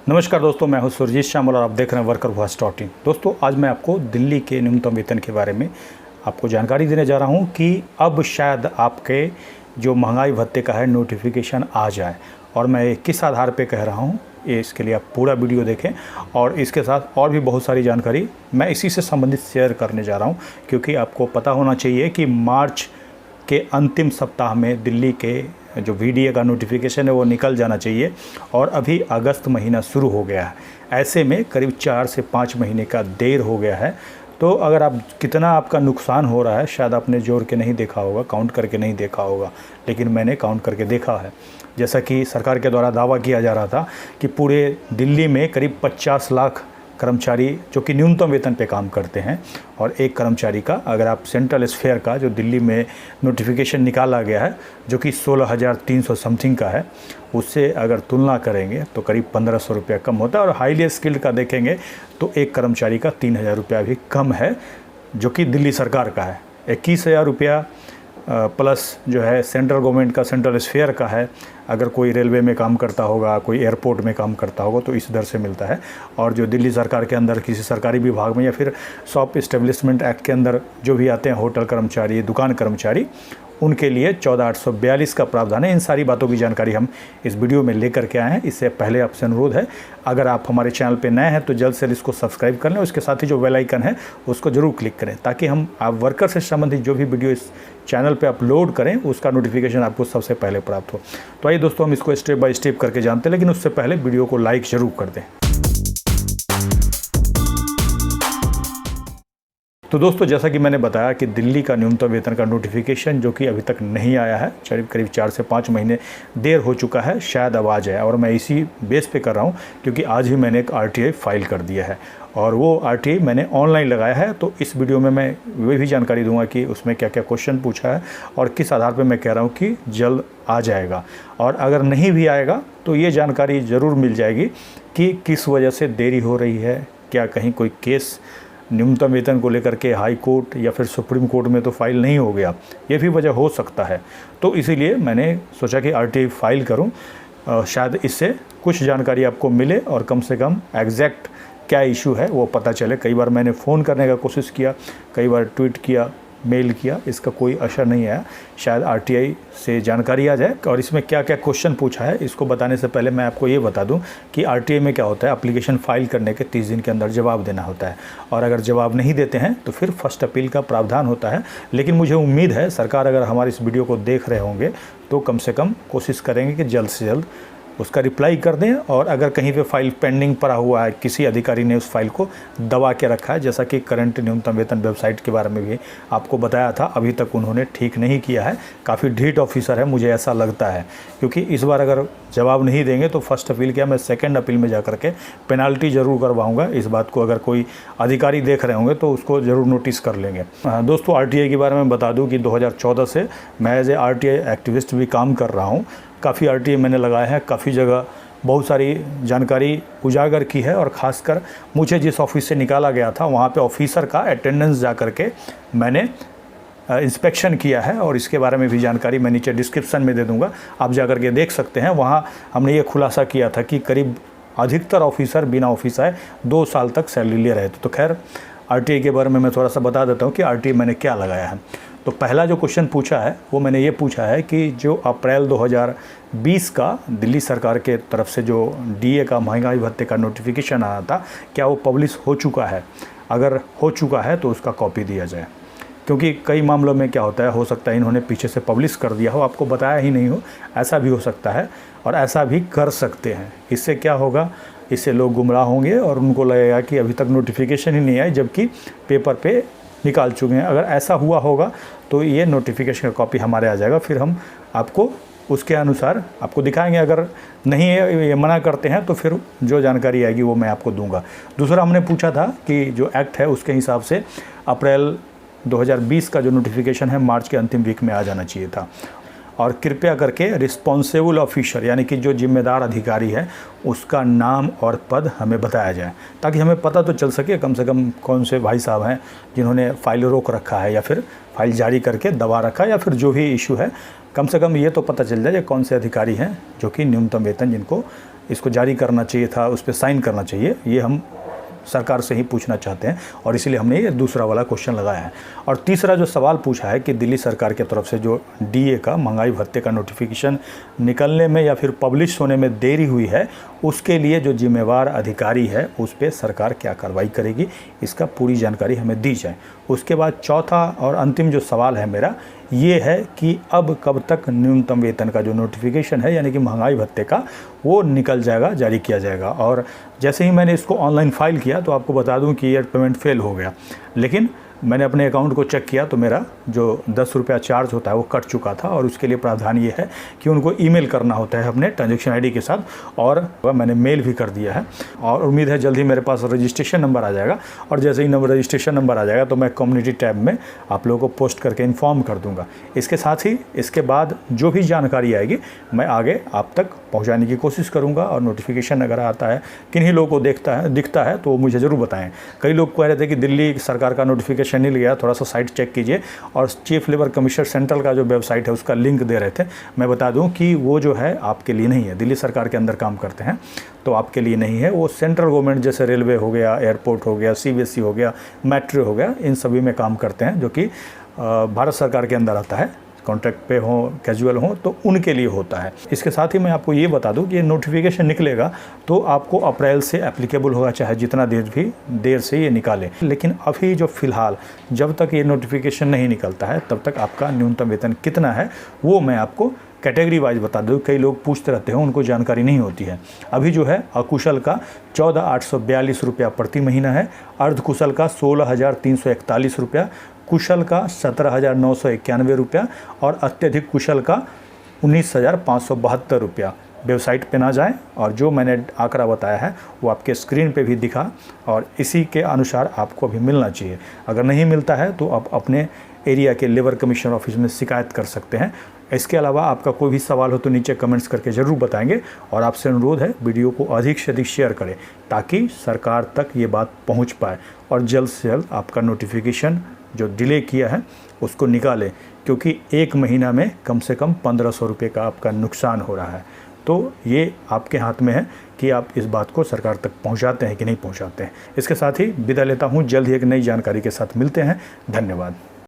नमस्कार दोस्तों, मैं हूं सुरजीत श्यामल और आप देख रहे हैं वर्कर वॉइस डॉट इन। दोस्तों, आज मैं आपको दिल्ली के न्यूनतम वेतन के बारे में आपको जानकारी देने जा रहा हूं कि अब शायद आपके जो महंगाई भत्ते का है नोटिफिकेशन आ जाए। और मैं किस आधार पे कह रहा हूं, ये इसके लिए आप पूरा वीडियो देखें। और इसके साथ और भी बहुत सारी जानकारी मैं इसी से संबंधित शेयर करने जा रहा हूँ, क्योंकि आपको पता होना चाहिए कि मार्च के अंतिम सप्ताह में दिल्ली के जो VDA का नोटिफिकेशन है वो निकल जाना चाहिए और अभी अगस्त महीना शुरू हो गया है। ऐसे में करीब 4 से 5 महीने का देर हो गया है। तो अगर आप कितना आपका नुकसान हो रहा है शायद आपने जोड़ के नहीं देखा होगा, काउंट करके नहीं देखा होगा, लेकिन मैंने काउंट करके देखा है। जैसा कि सरकार के द्वारा दावा किया जा रहा था कि पूरे दिल्ली में करीब 50 लाख कर्मचारी जो कि न्यूनतम वेतन पे काम करते हैं, और एक कर्मचारी का अगर आप सेंट्रल स्फेयर का जो दिल्ली में नोटिफिकेशन निकाला गया है जो कि 16,300 समथिंग का है, उससे अगर तुलना करेंगे तो करीब 1,500 रुपया कम होता है। और हाईली स्किल्ड का देखेंगे तो एक कर्मचारी का 3,000 रुपया भी कम है, जो कि दिल्ली सरकार का है। 21,000 रुपया प्लस जो है सेंट्रल गवर्नमेंट का सेंट्रल स्फेयर का है। अगर कोई रेलवे में काम करता होगा, कोई एयरपोर्ट में काम करता होगा तो इस दर से मिलता है। और जो दिल्ली सरकार के अंदर किसी सरकारी विभाग में या फिर शॉप इस्टेब्लिशमेंट एक्ट के अंदर जो भी आते हैं, होटल कर्मचारी, दुकान कर्मचारी, उनके लिए 14,842 का प्रावधान है। इन सारी बातों की जानकारी हम इस वीडियो में लेकर के आए हैं। इससे पहले आपसे अनुरोध है, अगर आप हमारे चैनल पे नए हैं तो जल्द से जल्द इसको सब्सक्राइब कर लें। उसके साथ ही जो बेल आइकन है उसको जरूर क्लिक करें, ताकि हम आप वर्कर से संबंधित जो भी वीडियो इस चैनल पे अपलोड करें उसका नोटिफिकेशन आपको सबसे पहले प्राप्त हो। तो आइए दोस्तों, हम इसको स्टेप बाय स्टेप करके जानते हैं, लेकिन उससे पहले वीडियो को लाइक ज़रूर कर दें। तो दोस्तों, जैसा कि मैंने बताया कि दिल्ली का न्यूनतम वेतन का नोटिफिकेशन जो कि अभी तक नहीं आया है, करीब 4 से 5 महीने देर हो चुका है, शायद अब आ जाए। और मैं इसी बेस पे कर रहा हूँ क्योंकि आज ही मैंने एक RTI फाइल कर दिया है और वो RTI मैंने ऑनलाइन लगाया है। तो इस वीडियो में मैं वही भी जानकारी दूंगा कि उसमें क्या क्या क्वेश्चन पूछा है और किस आधार पर मैं कह रहा हूँ कि जल्द आ जाएगा। और अगर नहीं भी आएगा तो ये जानकारी ज़रूर मिल जाएगी कि किस वजह से देरी हो रही है। क्या कहीं कोई केस न्यूनतम वेतन को लेकर के हाई कोर्ट या फिर सुप्रीम कोर्ट में तो फाइल नहीं हो गया, ये भी वजह हो सकता है। तो इसीलिए मैंने सोचा कि RTI फाइल करूं, शायद इससे कुछ जानकारी आपको मिले और कम से कम एग्जैक्ट क्या इशू है वो पता चले। कई बार मैंने फ़ोन करने का कोशिश किया, कई बार ट्वीट किया, मेल किया, इसका कोई असर नहीं आया। शायद RTI से जानकारी आ जाए। और इसमें क्या क्या क्वेश्चन पूछा है इसको बताने से पहले मैं आपको ये बता दूं कि RTI में क्या होता है, एप्लीकेशन फाइल करने के 30 दिन के अंदर जवाब देना होता है। और अगर जवाब नहीं देते हैं तो फिर फर्स्ट अपील का प्रावधान होता है। लेकिन मुझे उम्मीद है सरकार अगर हमारे इस वीडियो को देख रहे होंगे तो कम से कम कोशिश करेंगे कि जल्द से जल्द उसका रिप्लाई कर दें। और अगर कहीं पे फाइल पेंडिंग पड़ा हुआ है, किसी अधिकारी ने उस फाइल को दबा के रखा है, जैसा कि करंट न्यूनतम वेतन वेबसाइट के बारे में भी आपको बताया था, अभी तक उन्होंने ठीक नहीं किया है। काफ़ी ढीठ ऑफिसर है, मुझे ऐसा लगता है। क्योंकि इस बार अगर जवाब नहीं देंगे तो फर्स्ट अपील क्या, मैं सेकेंड अपील में जा करके पेनाल्टी ज़रूर करवाऊँगा। इस बात को अगर कोई अधिकारी देख रहे होंगे तो उसको ज़रूर नोटिस कर लेंगे। दोस्तों, RTI के बारे में बता दूँ कि 2014 से मैं एज ए RTI एक्टिविस्ट भी काम कर रहा हूँ। काफ़ी RTI मैंने लगाया है, काफ़ी जगह बहुत सारी जानकारी उजागर की है। और ख़ासकर मुझे जिस ऑफिस से निकाला गया था वहाँ पे ऑफिसर का अटेंडेंस जा कर के मैंने इंस्पेक्शन किया है, और इसके बारे में भी जानकारी मैं नीचे डिस्क्रिप्शन में दे दूँगा, आप जा कर के देख सकते हैं। वहाँ हमने ये खुलासा किया था कि करीब अधिकतर ऑफिसर बिना ऑफिस आए 2 साल तक सैलरी ले रहे थे। तो खैर, RTI के बारे में मैं थोड़ा सा बता देता हूँ कि RTI मैंने क्या लगाया है। तो पहला जो क्वेश्चन पूछा है वो मैंने ये पूछा है कि जो अप्रैल 2020 का दिल्ली सरकार के तरफ से जो DA का महंगाई भत्ते का नोटिफिकेशन आया था, क्या वो पब्लिश हो चुका है? अगर हो चुका है तो उसका कॉपी दिया जाए। क्योंकि कई मामलों में क्या होता है, हो सकता है इन्होंने पीछे से पब्लिश कर दिया हो, आपको बताया ही नहीं हो, ऐसा भी हो सकता है। और ऐसा भी कर सकते हैं। इससे क्या होगा, इससे लोग गुमराह होंगे और उनको लगेगा कि अभी तक नोटिफिकेशन ही नहीं आई, जबकि पेपर पे निकाल चुके हैं। अगर ऐसा हुआ होगा तो ये नोटिफिकेशन का कॉपी हमारे आ जाएगा, फिर हम आपको उसके अनुसार आपको दिखाएंगे। अगर नहीं है, ये मना करते हैं, तो फिर जो जानकारी आएगी वो मैं आपको दूंगा। दूसरा हमने पूछा था कि जो एक्ट है उसके हिसाब से अप्रैल 2020 का जो नोटिफिकेशन है मार्च के अंतिम वीक में आ जाना चाहिए था। और कृपया करके रिस्पॉन्सिबल ऑफिसर यानी कि जो जिम्मेदार अधिकारी है उसका नाम और पद हमें बताया जाए, ताकि हमें पता तो चल सके कम से कम कौन से भाई साहब हैं जिन्होंने फाइल रोक रखा है या फिर फाइल जारी करके दबा रखा है, या फिर जो भी इशू है कम से कम ये तो पता चल जाए कौन से अधिकारी हैं जो कि न्यूनतम वेतन जिनको इसको जारी करना चाहिए था, उस पर साइन करना चाहिए, ये हम सरकार से ही पूछना चाहते हैं और इसीलिए हमने ये दूसरा वाला क्वेश्चन लगाया है। और तीसरा जो सवाल पूछा है कि दिल्ली सरकार की तरफ से जो डीए का, महंगाई भत्ते का नोटिफिकेशन निकलने में या फिर पब्लिश होने में देरी हुई है, उसके लिए जो जिम्मेवार अधिकारी है उस पर सरकार क्या कार्रवाई करेगी, इसका पूरी जानकारी हमें दी जाए। उसके बाद चौथा और अंतिम जो सवाल है मेरा ये है कि अब कब तक न्यूनतम वेतन का जो नोटिफिकेशन है यानी कि महंगाई भत्ते का, वो निकल जाएगा, जारी किया जाएगा। और जैसे ही मैंने इसको ऑनलाइन फाइल किया तो आपको बता दूं कि ये पेमेंट फेल हो गया, लेकिन मैंने अपने अकाउंट को चेक किया तो मेरा जो 10 रुपया चार्ज होता है वो कट चुका था। और उसके लिए प्रावधान ये है कि उनको ईमेल करना होता है अपने ट्रांजैक्शन आईडी के साथ, और मैंने मेल भी कर दिया है और उम्मीद है जल्द ही मेरे पास रजिस्ट्रेशन नंबर आ जाएगा। और जैसे ही रजिस्ट्रेशन नंबर आ जाएगा तो मैं कम्युनिटी टैब में आप लोगों को पोस्ट करके इन्फॉर्म कर दूँगा। इसके साथ ही इसके बाद जो भी जानकारी आएगी मैं आगे आप तक पहुँचाने की कोशिश करूँगा। और नोटिफिकेशन अगर आता है, किन्हीं लोगों को दिखता है तो मुझे ज़रूर बताएँ। कई लोग कह रहे थे कि दिल्ली सरकार का नोटिफिकेशन नहीं लिया, थोड़ा सा साइट चेक कीजिए। और चीफ लेबर कमिश्नर सेंट्रल का जो वेबसाइट है उसका लिंक दे रहे थे। मैं बता दूं कि वो जो है आपके लिए नहीं है, दिल्ली सरकार के अंदर काम करते हैं तो आपके लिए नहीं है। वो सेंट्रल गवर्नमेंट जैसे रेलवे हो गया, एयरपोर्ट हो गया, सीबीएसई हो गया, मेट्रो हो गया, इन सभी में काम करते हैं, जो कि भारत सरकार के अंदर आता है। कॉन्ट्रैक्ट पे हो, कैजुअल हो, तो उनके लिए होता है। इसके साथ ही मैं आपको ये बता दूं कि ये नोटिफिकेशन निकलेगा तो आपको अप्रैल से एप्लीकेबल होगा, चाहे जितना देर से ये निकाले। लेकिन अभी जो फ़िलहाल जब तक ये नोटिफिकेशन नहीं निकलता है तब तक आपका न्यूनतम वेतन कितना है वो मैं आपको कैटेगरी वाइज बता दूँ। कई लोग पूछते रहते हैं, उनको जानकारी नहीं होती है। अभी जो है अकुशल का 14,842 रुपया प्रति महीना है, अर्धकुशल का 16,341 रुपया, कुशल का 17,991 रुपया और अत्यधिक कुशल का 19,572 रुपया। वेबसाइट पे ना जाएं और जो मैंने आंकड़ा बताया है वो आपके स्क्रीन पे भी दिखा और इसी के अनुसार आपको अभी मिलना चाहिए। अगर नहीं मिलता है तो आप अपने एरिया के लेबर कमिश्नर ऑफिस में शिकायत कर सकते हैं। इसके अलावा आपका कोई भी सवाल हो तो नीचे कमेंट्स करके ज़रूर बताएंगे। और आपसे अनुरोध है वीडियो को अधिक से अधिक शेयर करें ताकि सरकार तक ये बात पहुंच पाए और जल्द से जल्द आपका नोटिफिकेशन जो डिले किया है उसको निकालें, क्योंकि एक महीना में कम से कम 1,500 रुपये का आपका नुकसान हो रहा है। तो ये आपके हाथ में है कि आप इस बात को सरकार तक पहुंचाते हैं कि नहीं पहुंचाते हैं। इसके साथ ही विदा लेता हूं, जल्द ही एक नई जानकारी के साथ मिलते हैं। धन्यवाद।